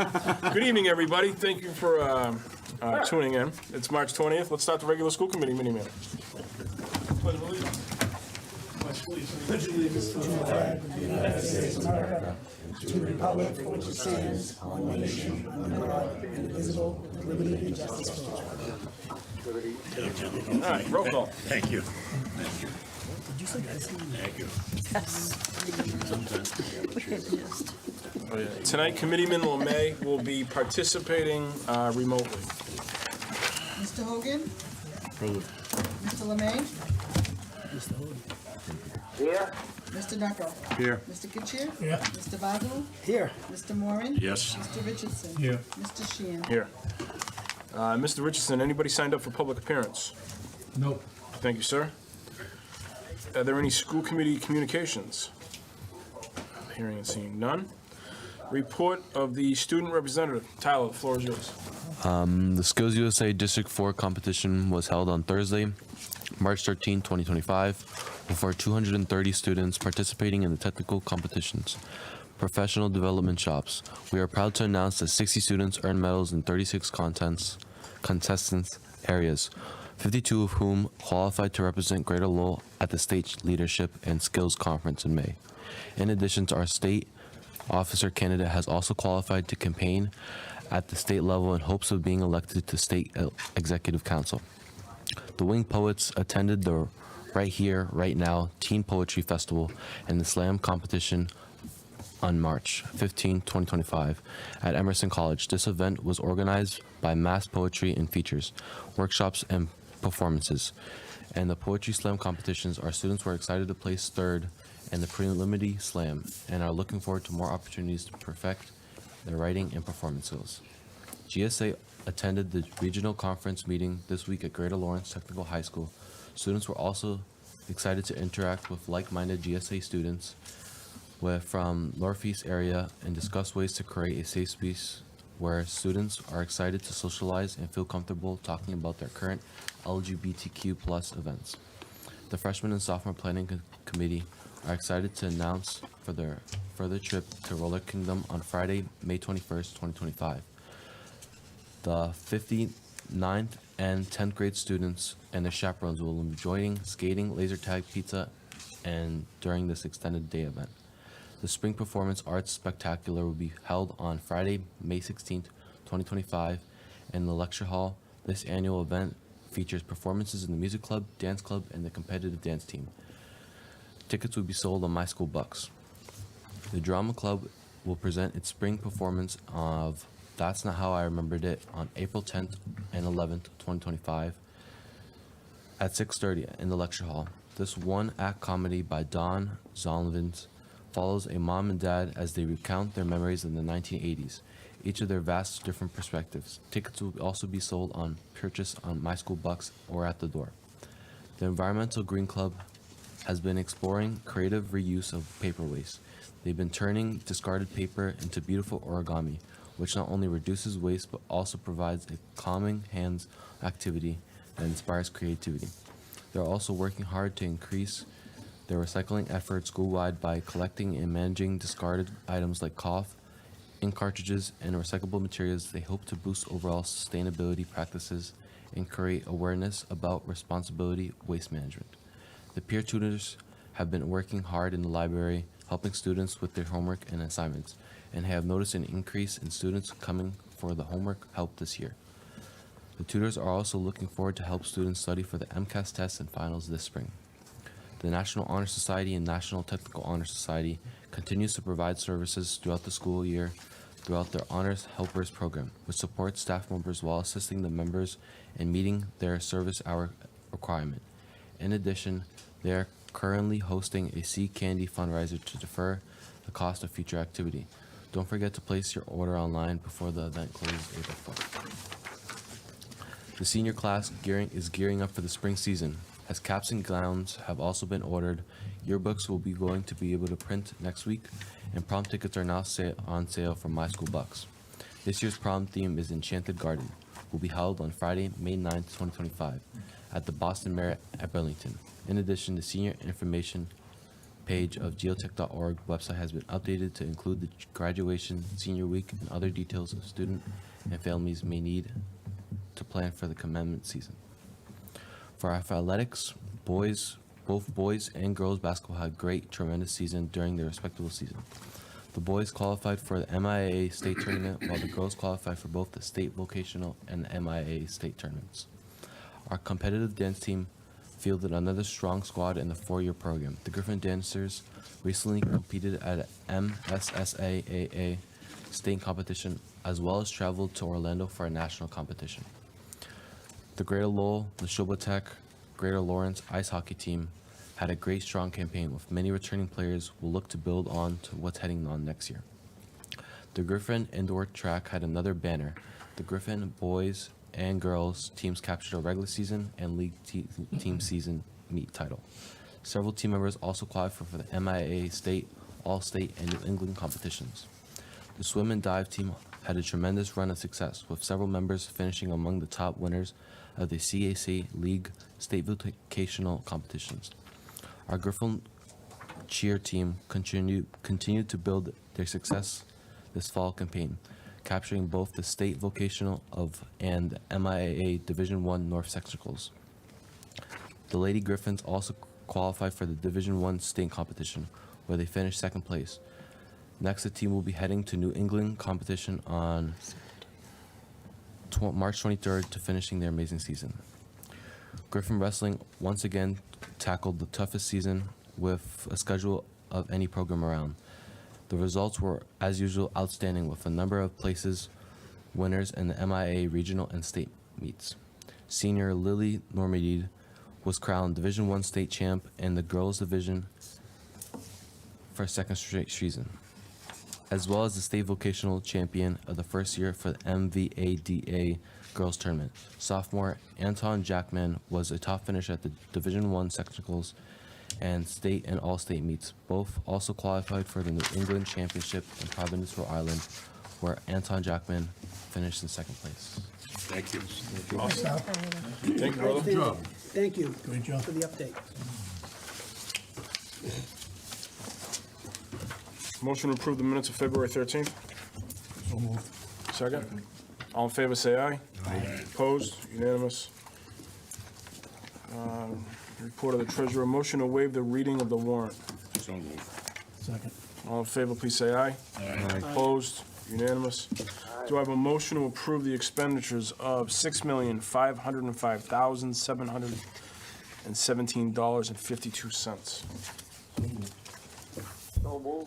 Good evening, everybody. Thank you for tuning in. It's March 20th. Let's start the regular school committee mini-minute. Pledge of allegiance. Pledge allegiance to the flag of the United States of America, to the republic for which it stands, one nation, under God, indivisible, with liberty and justice for all. All right, roll call. Thank you. Thank you. Thank you. Oh, yeah. Tonight, Committeeman LeMay will be participating remotely. Mr. Hogan? Mr. LeMay? Here. Mr. Knuckle? Here. Mr. Kitchier? Yeah. Mr. Basil? Here. Mr. Moran? Yes. Mr. Richardson? Here. Mr. Sheehan? Here. Mr. Richardson, anybody signed up for public appearance? Nope. Thank you, sir. Are there any school committee communications? Hearing and seeing none. Report of the student representative. Tyler, the floor is yours. The Skills USA District 4 competition was held on Thursday, March 13, 2025, with over 230 students participating in the technical competitions, professional development shops. We are proud to announce that 60 students earned medals in 36 contestants areas, 52 of whom qualified to represent Greater Lowell at the State Leadership and Skills Conference in May. In addition to our state officer candidate has also qualified to campaign at the state level in hopes of being elected to state executive council. The Wing Poets attended the Right Here, Right Now Teen Poetry Festival and the Slam competition on March 15, 2025 at Emerson College. This event was organized by Mass Poetry and features workshops and performances. And the Poetry Slam competitions, our students were excited to place third in the preliminary slam and are looking forward to more opportunities to perfect their writing and performance skills. GSA attended the regional conference meeting this week at Greater Lawrence Technical High School. Students were also excited to interact with like-minded GSA students from Northeast area and discuss ways to create a safe space where students are excited to socialize and feel comfortable talking about their current LGBTQ plus events. The freshman and sophomore planning committee are excited to announce for their further trip to Roller Kingdom on Friday, May 21st, 2025. The 59th and 10th grade students and their chaperones will be joining skating, laser tag, pizza, and during this extended day event. The Spring Performance Arts Spectacular will be held on Friday, May 16th, 2025 in the lecture hall. This annual event features performances in the music club, dance club, and the competitive dance team. Tickets will be sold on My School Bucks. The Drama Club will present its spring performance of That's Not How I Remembered It on April 10th and 11th, 2025 at 6:30 in the lecture hall. This one-act comedy by Don Zollivans follows a mom and dad as they recount their memories in the 1980s, each of their vast different perspectives. Tickets will also be sold on purchase on My School Bucks or at the door. The Environmental Green Club has been exploring creative reuse of paper waste. They've been turning discarded paper into beautiful origami, which not only reduces waste but also provides a calming hands activity that inspires creativity. They're also working hard to increase their recycling efforts school-wide by collecting and managing discarded items like cloth, ink cartridges, and recyclable materials. They hope to boost overall sustainability practices and create awareness about responsibility waste management. The peer tutors have been working hard in the library, helping students with their homework and assignments, and have noticed an increase in students coming for the homework help this year. The tutors are also looking forward to help students study for the MCAS tests and finals this spring. The National Honor Society and National Technical Honor Society continues to provide services throughout the school year throughout their Honors Helpers program, which supports staff members while assisting the members in meeting their service hour requirement. In addition, they are currently hosting a Sea Candy fundraiser to defer the cost of future activity. Don't forget to place your order online before the event closes April 4th. The senior class is gearing up for the spring season, as caps and gowns have also been ordered. Yearbooks will be going to be able to print next week, and prom tickets are now on sale from My School Bucks. This year's prom theme is Enchanted Garden. Will be held on Friday, May 9th, 2025, at the Boston Marriott at Burlington. In addition, the senior information page of geotech.org website has been updated to include the graduation, senior week, and other details of student and families may need to plan for the commencement season. For athletics, both boys and girls basketball had great, tremendous season during their respective season. The boys qualified for the MIAA state tournament, while the girls qualified for both the state vocational and the MIAA state tournaments. Our competitive dance team fielded another strong squad in the 4-year program. The Griffin dancers recently competed at an MSSAAA state competition, as well as traveled to Orlando for a national competition. The Greater Lowell, Neshoba Tech, Greater Lawrence ice hockey team had a great, strong campaign with many returning players who will look to build on to what's heading on next year. The Griffin indoor track had another banner. The Griffin boys and girls teams captured a regular season and league team season meet title. Several team members also qualified for the MIAA state, all-state, and New England competitions. The swim and dive team had a tremendous run of success, with several members finishing among the top winners of the CAC League state vocational competitions. Our Griffin cheer team continued to build their success this fall campaign, capturing both the state vocational and the MIAA Division I North Sectionals. The Lady Griffins also qualified for the Division I state competition, where they finished second place. Next, the team will be heading to New England competition on March 23rd to finishing their amazing season. Griffin Wrestling once again tackled the toughest season with a schedule of any program around. The results were, as usual, outstanding, with a number of places winners in the MIAA regional and state meets. Senior Lily Normandy was crowned Division I state champ in the girls division for a second straight season, as well as the state vocational champion of the first year for the MVADA girls tournament. Sophomore Anton Jackman was a top finisher at the Division I sectionals and state and all-state meets. Both also qualified for the New England Championship in Providence, Rhode Island, where Anton Jackman finished in second place. Thank you. Thank you, brother. Good job. Thank you. Great job. For the update. Motion to approve the minutes of February 13th. So moved. Second. All in favor, say aye. Aye. Opposed? Unanimous. Report of the treasurer. Motion to waive the reading of the warrant. So moved. Second. All in favor, please say aye. Aye. Opposed? Unanimous. Do I have a motion to approve the expenditures of $6,505,717.52?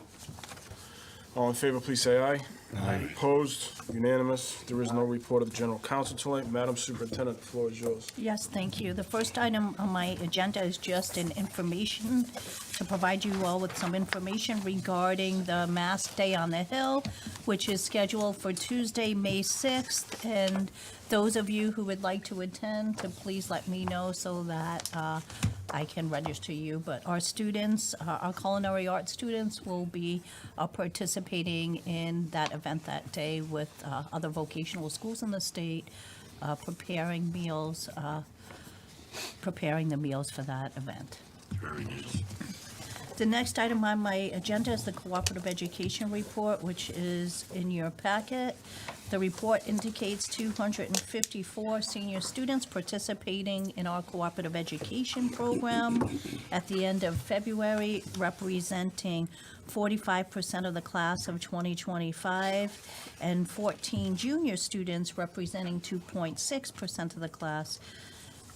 All in favor, please say aye. Aye. Opposed? Unanimous. There is no report of the general counsel tonight. Madam Superintendent, the floor is yours. Yes, thank you. The first item on my agenda is just an information, to provide you all with some information regarding the Mask Day on the Hill, which is scheduled for Tuesday, May 6th. And those of you who would like to attend, to please let me know so that I can register you. But our students, our culinary arts students, will be participating in that event that day with other vocational schools in the state, preparing the meals for that event. Very nice. The next item on my agenda is the cooperative education report, which is in your packet. The report indicates 254 senior students participating in our cooperative education program at the end of February, representing 45% of the class of 2025, and 14 junior students representing 2.6% of the class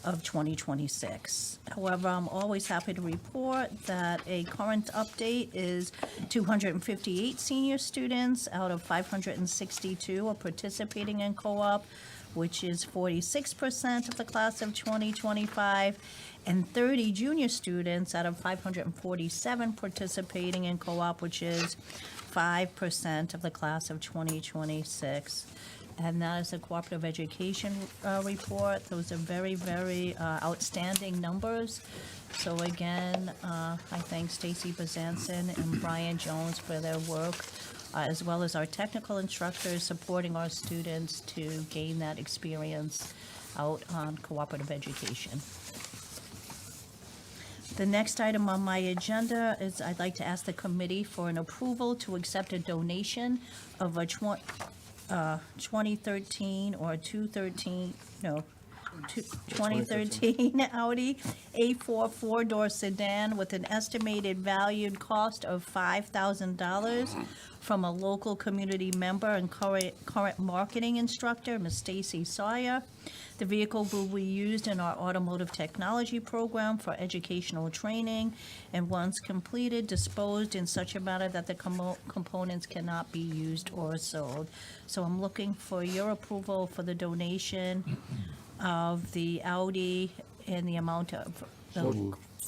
of 2026. However, I'm always happy to report that a current update is 258 senior students out of 562 are participating in co-op, which is 46% of the class of 2025, and 30 junior students out of 547 participating in co-op, which is 5% of the class of 2026. And that is a cooperative education report. Those are very, very outstanding numbers. So again, I thank Stacy Bazanson and Brian Jones for their work, as well as our technical instructors supporting our students to gain that experience out on cooperative education. The next item on my agenda is I'd like to ask the committee for an approval to accept a donation of a 2013 or 2013 Audi A4 four-door sedan with an estimated valued cost of $5,000 from a local community member and current marketing instructor, Ms. Stacy Sawyer. The vehicle will be used in our automotive technology program for educational training, and once completed, disposed in such a manner that the components cannot be used or sold. So I'm looking for your approval for the donation of the Audi in the amount of,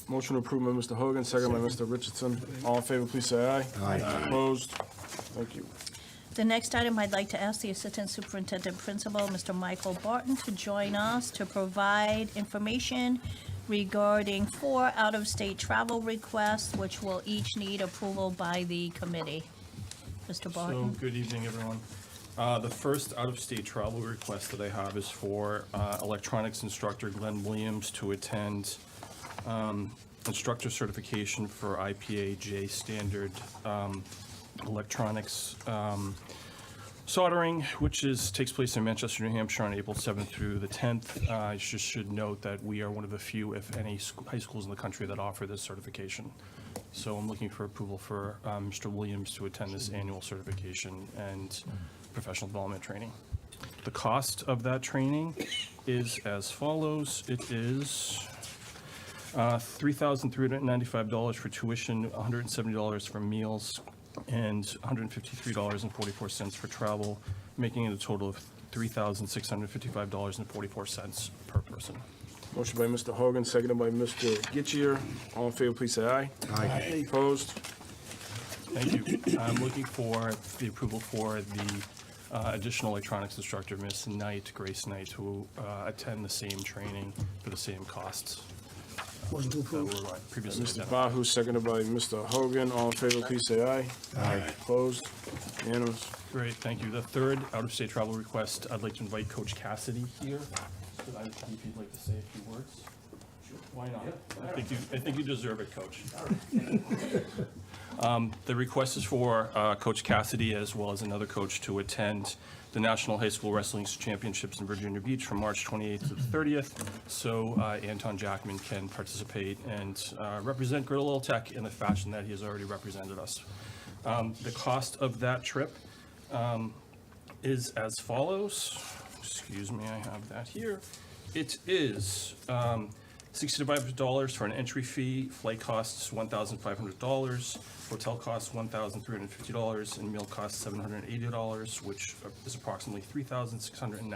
Motion approved by Mr. Hogan, second by Mr. Richardson. All in favor, please say aye. Aye. Opposed? Thank you. the next item, I'd like to ask the Assistant Superintendent Principal, Mr. Michael Barton, to join us to provide information regarding 4 out-of-state travel requests, which will each need approval by the committee. Mr. So, Barton? good evening, everyone. The first out-of-state travel request that I have is for electronics instructor Glenn Williams to attend instructor certification for IPA-J standard electronics soldering, which takes place in Manchester, New Hampshire on April 7th through the 10th. I just should note that we are one of the few, if any, high schools in the country that offer this certification. So I'm looking for approval for Mr. Williams to attend this annual certification and professional development training. The cost of that training is as follows. It is $3,395 for tuition, $170 for meals, and $153.44 for travel, making it a total of $3,655.44 per person. Motion by Mr. Hogan, seconded by Mr. Getchier. All in favor, please say aye. Aye. Opposed? Thank you. I'm looking for the approval for the additional electronics instructor, Miss Knight, Grace Knight, to attend the same training for the same costs Motion to that approve. were previously Mr. identified. Bahu, seconded by Mr. Hogan. All in favor, please say aye. Aye. Opposed? Unanimous. Great, thank you. The third out-of-state travel request, I'd like to invite Coach Cassidy here. Could I, if you'd like to say a few words? Why not? I think you deserve it, Coach. The request is for Coach Cassidy as well as another coach to attend the National High School Wrestling Championships in Virginia Beach from March 28th to the 30th, so Anton Jackman can participate and represent Greater Lowell Tech in the fashion that he has already represented us. The cost of that trip is as follows. Excuse me, I have that here. It is $65 for an entry fee, flight costs $1,500, hotel costs $1,350, and meal costs $780, which is approximately $3,695. Would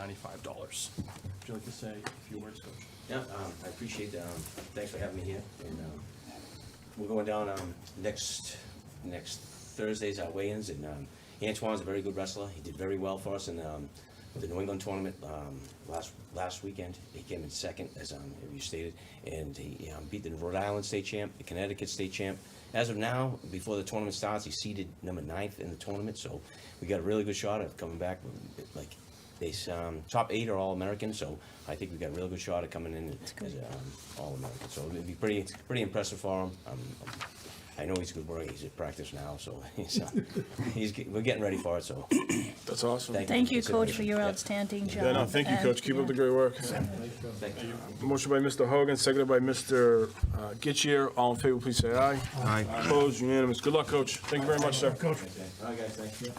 you like to say a few words, Coach? Yeah, I appreciate that. Thanks for having me here. And we're going down next Thursday's our weigh-ins, and Antoine's a very good wrestler. He did very well for us in the New England tournament last weekend. He came in second, as you stated, and he beat the Rhode Island state champ, the Connecticut state champ. As of now, before the tournament starts, he's seeded number 9th in the tournament, so we got a really good shot of coming back. Like, they top 8 are All-American, so I think we got a real good shot of coming in as All-American. So it'd be pretty impressive for him. I know he's a good worker. He's at practice now, so we're getting ready for it. So That's awesome. Thank you, Coach, for your Yeah. outstanding job. Yeah, no, thank you, And, Coach. Keep up the great work. Thank you. Motion by Mr. Hogan, seconded by Mr. Getchier. All in favor, please say aye. Aye. Opposed? Unanimous. Good luck, Coach. Thank you very much, sir. Coach. All right, guys. Thank you.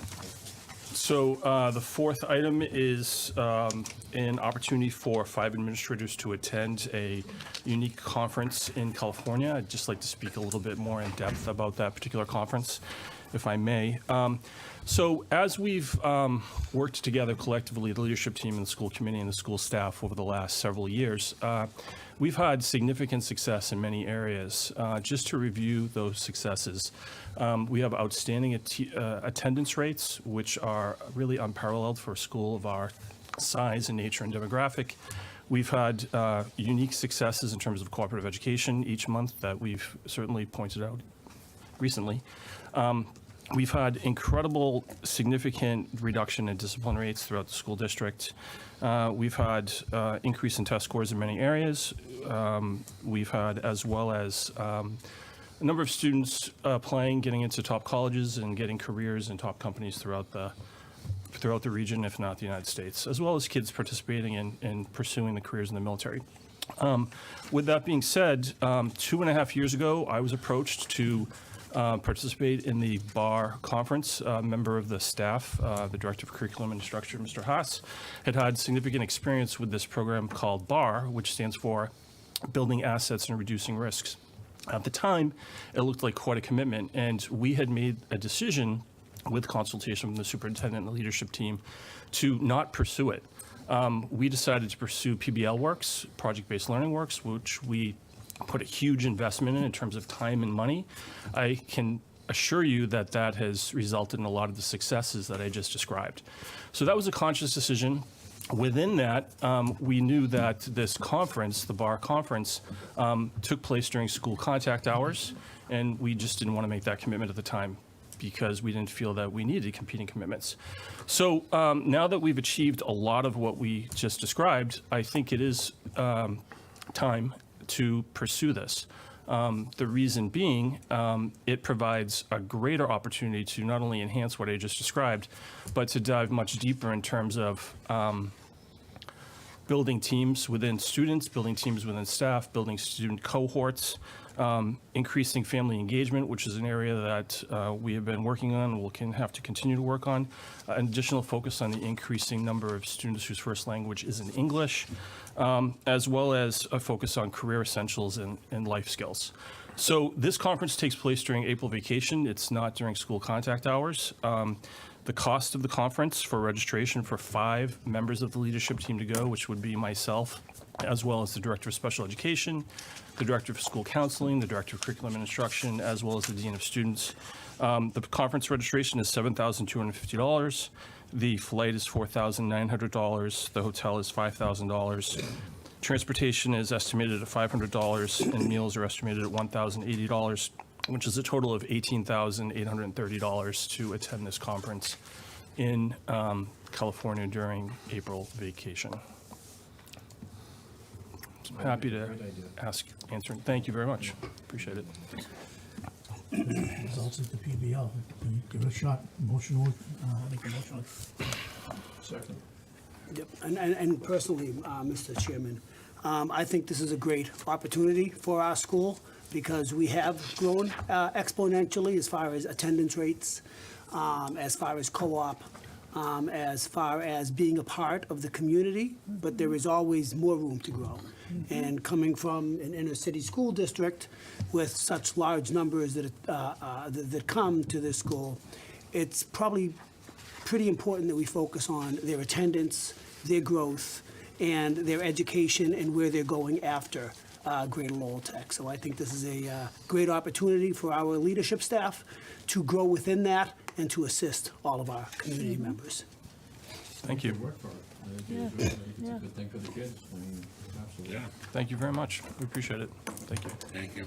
So the fourth item is an opportunity for 5 administrators to attend a unique conference in California. I'd just like to speak a little bit more in depth about that particular conference, if I may. So as we've worked together collectively, the leadership team and the school committee and the school staff over the last several years, we've had significant success in many areas. Just to review those successes, we have outstanding attendance rates, which are really unparalleled for a school of our size and nature and demographic. We've had unique successes in terms of cooperative education each month that we've certainly pointed out recently. We've had incredible, significant reduction in discipline rates throughout the school district. We've had increase in test scores in many areas. We've had, as well as a number of students applying, getting into top colleges and getting careers in top companies throughout the region, if not the United States, as well as kids participating in pursuing the careers in the military. With that being said, 2.5 years ago, I was approached to participate in the BAR conference. A member of the staff, the Director of Curriculum and Instruction, Mr. Haas, had significant experience with this program called BAR, which stands for Building Assets and Reducing Risks. At the time, it looked like quite a commitment, and we had made a decision with consultation from the superintendent and the leadership team to not pursue it. We decided to pursue PBL Works, Project-Based Learning Works, which we put a huge investment in terms of time and money. I can assure you that that has resulted in a lot of the successes that I just described. So that was a conscious decision. Within that, we knew that this conference, the BAR conference, took place during school contact hours, and we just didn't want to make that commitment at the time because we didn't feel that we needed competing commitments. So now that we've achieved a lot of what we just described, I think it is time to pursue this. The reason being, it provides a greater opportunity to not only enhance what I just described, but to dive much deeper in terms of building teams within students, building teams within staff, building student cohorts, increasing family engagement, which is an area that we have been working on and will have to continue to work on. An additional focus on the increasing number of students whose first language is in English, as well as a focus on career essentials and life skills. So this conference takes place during April vacation. It's not during school contact hours. The cost of the conference for registration for 5 members of the leadership team to go, which would be myself, as well as the Director of Special Education, the Director of School Counseling, the Director of Curriculum and Instruction, as well as the Dean of Students. The conference registration is $7,250. The flight is $4,900. The hotel is $5,000. Transportation is estimated at $500, and meals are estimated at $1,080, which is a total of $18,830 to attend this conference in California during April vacation. So I'm happy to answer. Thank you very much. Appreciate it. Results at the PBL. Give it a shot. Motion, make a motion. Second. Yep, and personally, Mr. Chairman, I think this is a great opportunity for our school because we have grown exponentially as far as attendance rates, as far as co-op, as far as being a part of the community, but there is always more room to grow. And coming from an inner city school district with such large numbers that come to this school, it's probably pretty important that we focus on their attendance, their growth, and their education and where they're going after Greater Lowell Tech. So I think this is a great opportunity for our leadership staff to grow within that and to assist all of our community members. Thank you. Work for it. I think Yeah. it's a Yeah. good thing for the kids. I mean, absolutely. Thank you very much. We appreciate it. Thank you. Thank you.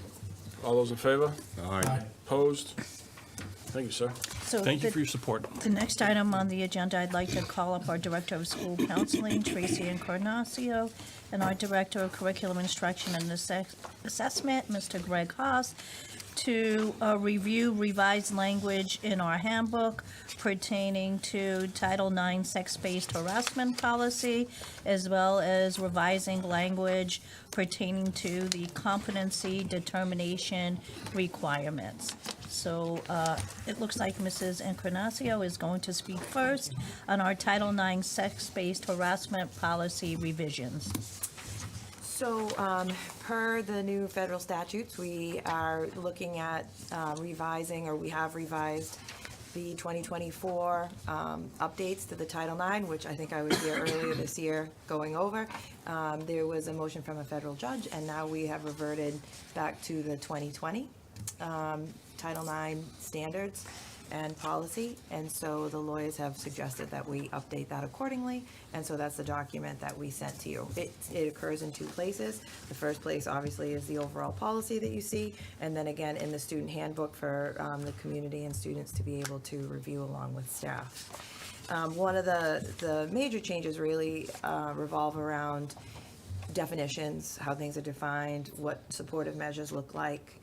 All those in favor? Aye. Opposed? Thank you, sir. So Thank you the- for your support. The next item on the agenda, I'd like to call up our Director of School Counseling, Tracy Encarnacio, and our Director of Curriculum Instruction and Assessment, Mr. Greg Haas, to review revised language in our handbook pertaining to Title IX sex-based harassment policy, as well as revising language pertaining to the competency determination requirements. So it looks like Mrs. Encarnacio is going to speak first on our Title IX sex-based harassment policy revisions. So, per the new federal statutes, we are looking at revising, or we have revised the 2024 updates to the Title IX, which I think I was here earlier this year going over. There was a motion from a federal judge, and now we have reverted back to the 2020 Title IX standards. and policy, and so the lawyers have suggested that we update that accordingly, and so that's the document that we sent to you. It occurs in two places. The first place, obviously, is the overall policy that you see, and then again, in the student handbook for the community and students to be able to review along with staff. One of the major changes really revolve around definitions, how things are defined, what supportive measures look like.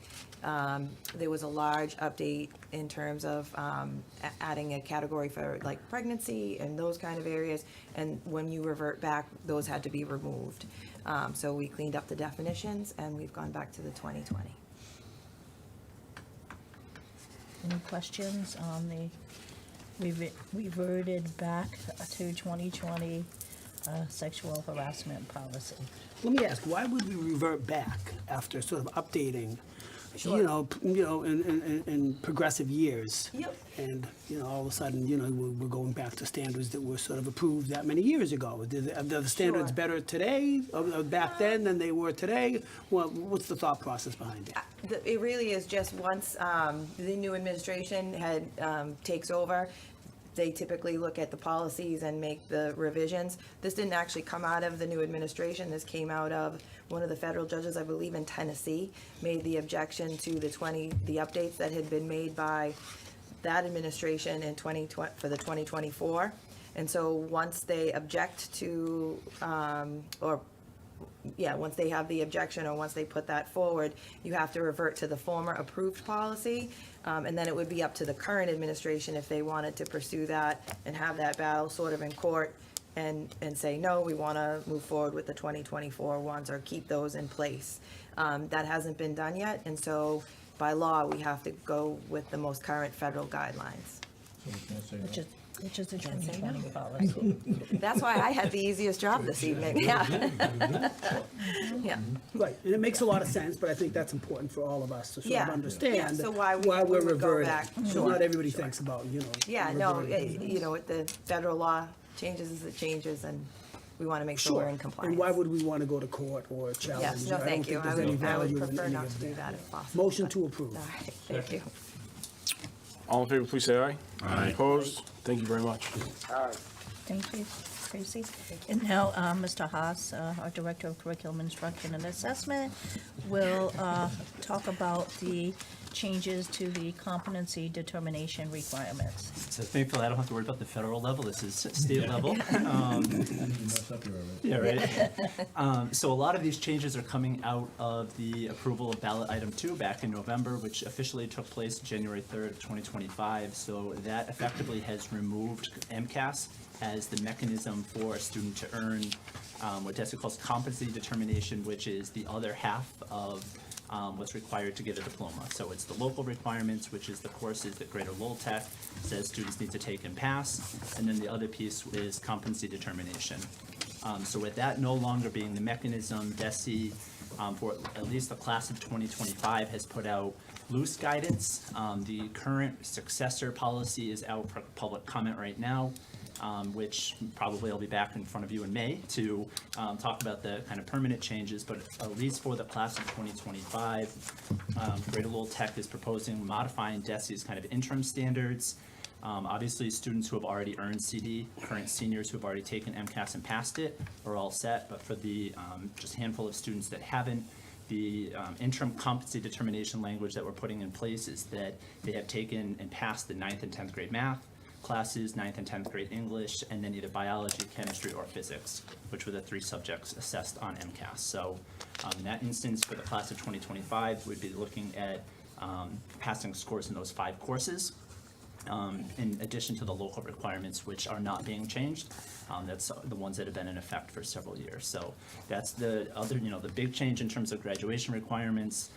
There was a large update in terms of adding a category for like pregnancy and those kind of areas, and when you revert back, those had to be removed. So we cleaned up the definitions, and we've gone back to the 2020. Any questions on the reverted back to 2020 sexual harassment policy? Let me ask, why would we revert back after sort of updating, Sure. in progressive years? Yep. And, all of a sudden, we're going back to standards that were sort of approved that many years ago. Are the standards Sure. better today, or back then, than they were today? Well, what's the thought process behind it? It really is just once the new administration takes over, they typically look at the policies and make the revisions. This didn't actually come out of the new administration. This came out of one of the federal judges, I believe in Tennessee, made the objection to the updates that had been made by that administration in for the 2024. And so once they object to, once they have the objection or once they put that forward, you have to revert to the former approved policy. And then it would be up to the current administration if they wanted to pursue that and have that battle sort of in court and say, no, we want to move forward with the 2024 ones or keep those in place. That hasn't been done yet, and so by law, we have to go with the most current federal guidelines. So we can't say Which no. is, which is the 2020 policy. That's why I had the easiest job this evening, yeah. Yeah. Right, and it makes a lot of sense, but I think that's important for all of us to sort Yeah. of understand Yeah, so why we we're would go reverting. back. So Sure. not everybody thinks about, Yeah, no, reverting. with the federal law changes as it changes, and we want to make sure we're in compliance. And why would we want to go to court or challenge? Yes, no, I don't thank you. think there's any I would value in prefer any not of to do that if possible. Motion to approve. All right, thank you. All in favor, please say aye. Aye. Opposed? Thank you very much. Thank you, Tracy. And now, Mr. Haas, our Director of Curriculum Instruction and Assessment, will talk about the changes to the competency determination requirements. So thankfully, I don't have to worry about the federal level. This is state level. You messed up here already. Yeah, right. So a lot of these changes are coming out of the approval of ballot item 2 back in November, which officially took place January 3rd, 2025. So that effectively has removed MCAS as the mechanism for a student to earn what DESI calls competency determination, which is the other half of what's required to get a diploma. So it's the local requirements, which is the courses that Greater Lowell Tech says students need to take and pass, and then the other piece is competency determination. So with that no longer being the mechanism, DESI, for at least the class of 2025, has put out loose guidance. The current successor policy is out for public comment right now, which probably I'll be back in front of you in May to talk about the kind of permanent changes, but at least for the class of 2025, Greater Lowell Tech is proposing modifying DESI's kind of interim standards. Obviously, students who have already earned CD, current seniors who have already taken MCAS and passed it are all set, but for the just handful of students that haven't, the interim competency determination language that we're putting in place is that they have taken and passed the 9th and 10th grade math classes, 9th and 10th grade English, and then either biology, chemistry, or physics, which were the 3 subjects assessed on MCAS. So in that instance, for the class of 2025, we'd be looking at passing scores in those 5 courses, in addition to the local requirements, which are not being changed. That's the ones that have been in effect for several years. So that's the other, the big change in terms of graduation requirements.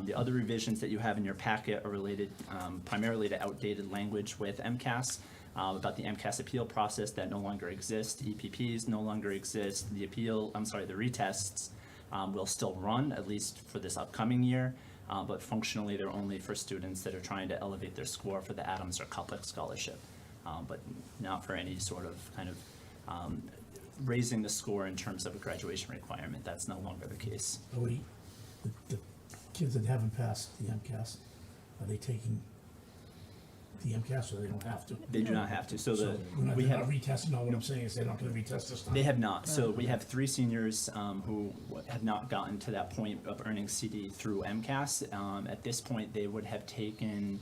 The other revisions that you have in your packet are related primarily to outdated language with MCAS, about the MCAS appeal process that no longer exists. EPPs no longer exist. The retests will still run, at least for this upcoming year, but functionally they're only for students that are trying to elevate their score for the Adams or Couplet Scholarship, but not for any sort of kind of raising the score in terms of a graduation requirement. That's no longer the case. The kids that haven't passed the MCAS, are they taking the MCAS, so they don't have to? They do not have to. So So we they're have. not retesting, no, what I'm saying is they're not gonna retest this time? They have not. So we have 3 seniors who have not gotten to that point of earning CD through MCAS. At this point, they would have taken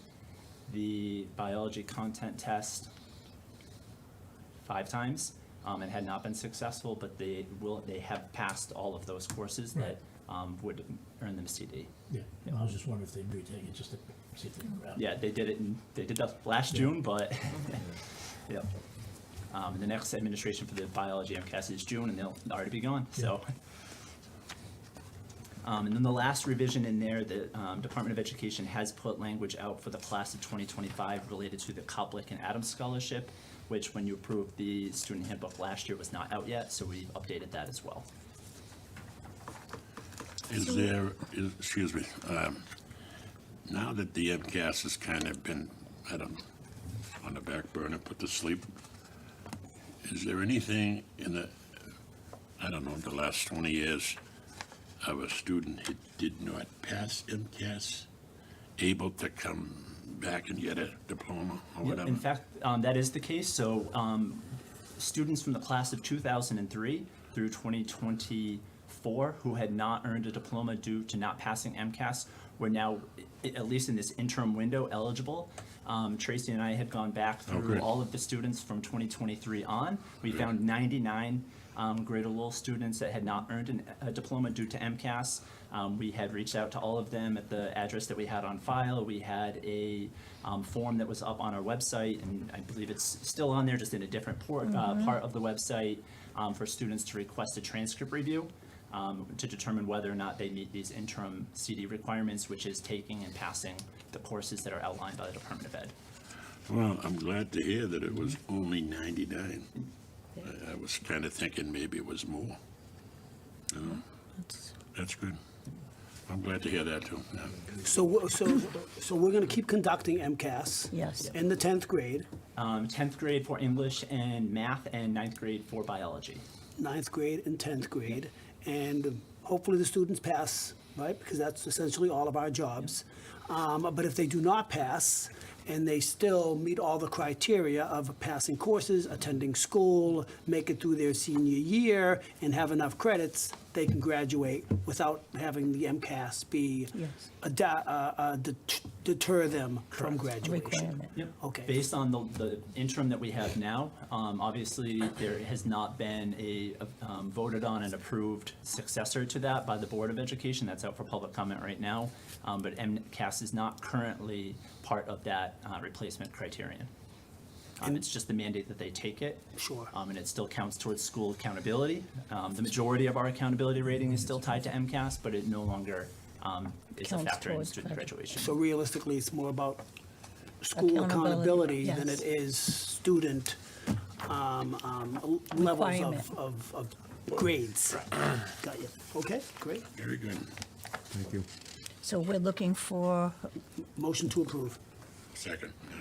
the biology content test 5 times and had not been successful, but they have passed all of those courses that would earn them a CD. Yeah, I was just wondering if they'd retake it, just to see if they can grab it. Yeah, they did that last June, but, yep. And the next administration for the biology MCAS is June, and they'll already be gone, so. And then the last revision in there, the Department of Education has put language out for the class of 2025 related to the Koplik and Adams Scholarship, which when you approved the student handbook last year was not out yet, so we've updated that as well. Excuse me, now that the MCAS has kind of been, I don't know, on the back burner, put to sleep, is there anything in the, I don't know, the last 20 years of a student who did not pass MCAS able to come back and get a diploma or Yep, whatever? in fact, that is the case. So students from the class of 2003 through 2024 who had not earned a diploma due to not passing MCAS were now, at least in this interim window, eligible. Tracy and I had gone back through great. all of the students from 2023 on. We found 99 Greater Lowell students that had not earned a diploma due to MCAS. We had reached out to all of them at the address that we had on file. We had a form that was up on our website, and I believe it's still on there, just in a different part of the website, for students to request a transcript review to determine whether or not they meet these interim CD requirements, which is taking and passing the courses that are outlined by the Department of Ed. Well, I'm glad to hear that it was only 99. I was kind of thinking maybe it was more. That's good. I'm glad to hear that, too. Yeah. So we're going to keep conducting MCAS. Yes. In the 10th grade, 10th grade for English and math, and 9th grade for biology. 9th grade and 10th grade, and hopefully the students pass, right? Because that's essentially all of our jobs. But if they do not pass, and they still meet all the criteria of passing courses, attending school, make it through their senior year, and have enough credits, they can graduate without having the MCAS be deter them from graduation. Requirement. Yep. Okay. Based on the interim that we have now, obviously, there has not been a voted on and approved successor to that by the Board of Education. That's out for public comment right now. But MCAS is not currently part of that replacement criterion. It's just the mandate that they take it. Sure. And it still counts towards school accountability. The majority of our accountability rating is still tied to MCAS, but it no longer is a Counts factor in towards student graduation. So realistically, it's more about school accountability Accountability, than it yes. is student levels Requirement. of grades. Got you. Okay, great. Very good. Thank you. So we're looking for, Motion to approve. Second. Yeah.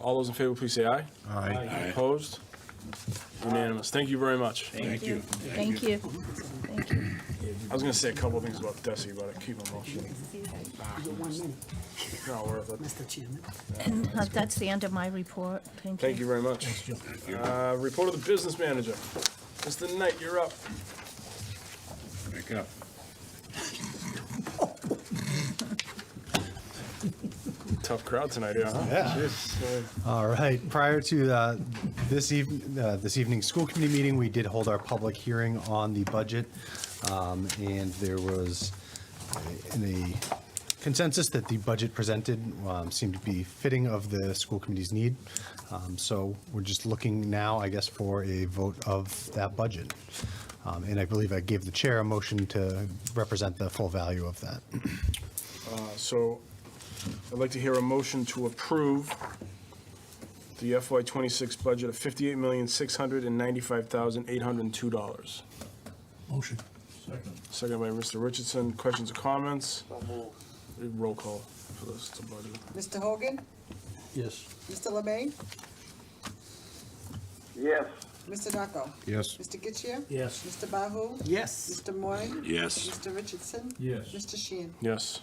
All those in favor, please say aye. Aye. Opposed? Unanimous. Thank you very much. Thank you. thank you. Thank you. I was gonna say a couple of things about Desi, but I keep them motion. You got 1 minute, Not worth it. Mr. Chairman. And that's the end of my report. Thank you. Thank you very much. Report of the business manager. Mr. Knight, you're up. Wake up. Tough crowd tonight, yeah, huh? Yeah. Jeez. All right. Prior to this evening's school committee meeting, we did hold our public hearing on the budget, and there was a consensus that the budget presented seemed to be fitting of the school committee's need. So we're just looking now, I guess, for a vote of that budget. And I believe I gave the chair a motion to represent the full value of that. So I'd like to hear a motion to approve the FY '26 budget of $58,695,802. Motion. Second. Second by Mr. Richardson. Questions or comments? Roll call for this, it's a budget. Mr. Hogan? Yes. Mr. Lemay? Yes. Mr. Knocko? Yes. Mr. Getchia? Yes. Mr. Bahu? Yes. Mr. Moore? Yes. Mr. Richardson? Yes. Mr. Sheehan? Yes.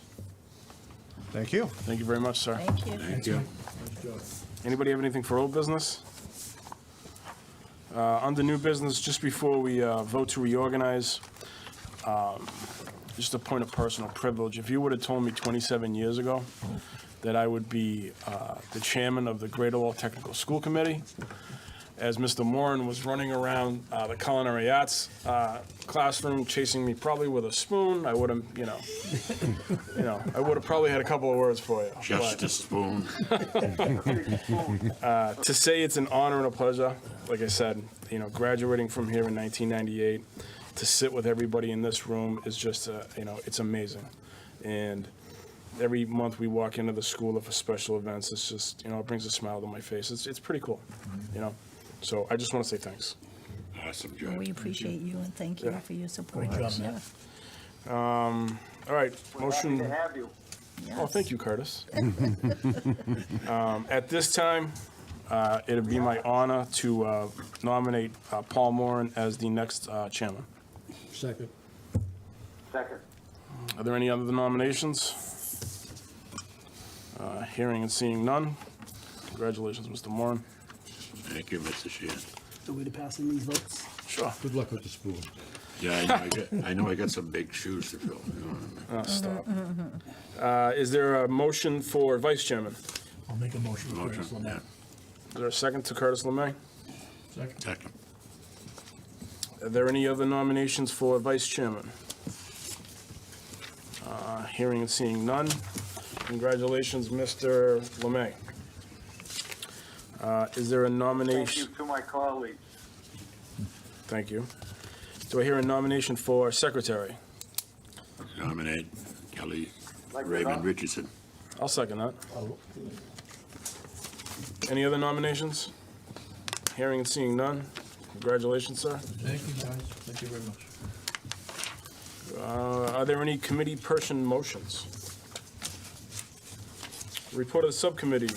Thank you. Thank you very much, sir. Thank you. Thank you. Anybody have anything for old business? Under new business, just before we vote to reorganize, just a point of personal privilege. If you would have told me 27 years ago that I would be the chairman of the Greater Lowell Technical School Committee, as Mr. Moran was running around the culinary arts classroom chasing me probably with a spoon, I would have, I would have probably had a couple of words for you. Just But a spoon. to say it's an honor and a pleasure, like I said, graduating from here in 1998, to sit with everybody in this room is just, it's amazing. And every month we walk into the school for special events, it's just, it brings a smile to my face. It's pretty cool, So I just want to say thanks. Awesome job. We appreciate you and thank you Yeah. for your support. Great job, Matt. All right, motion. Happy to have you. Oh, thank you, Curtis. At this time, it'd be my honor to nominate Paul Moran as the next chairman. Second. Second. Are there any other nominations? Hearing and seeing none. Congratulations, Mr. Moran. Thank you, Mr. Sheehan. The way to pass in these votes. Sure. Good luck with the spoon. Yeah, I know I got some big shoes to fill. Stop. Is there a motion for vice chairman? I'll make a motion for Curtis Motion, Lemay. Is there a second to Curtis LeMay? Second. Second. Are there any other nominations for vice chairman? Hearing and seeing none. Congratulations, Mr. LeMay. Is there a Thank nomination? you to my colleagues. Thank you. Do I hear a nomination for secretary? Nominate Kelly Like Raymond that. Richardson. I'll second that. Any other nominations? Hearing and seeing none. Congratulations, sir. Thank you, guys. Thank you very much. Are there any committee person motions? Report of the subcommittee.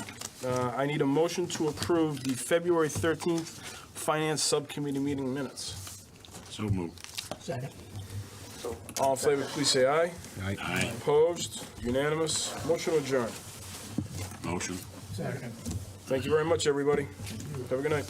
I need a motion to approve the February 13th Finance Subcommittee meeting minutes. So moved. Second. All in favor, please say aye. Aye. Opposed? Unanimous? Motion adjourned. Motion. Second. Thank you very much, everybody. Have a good night.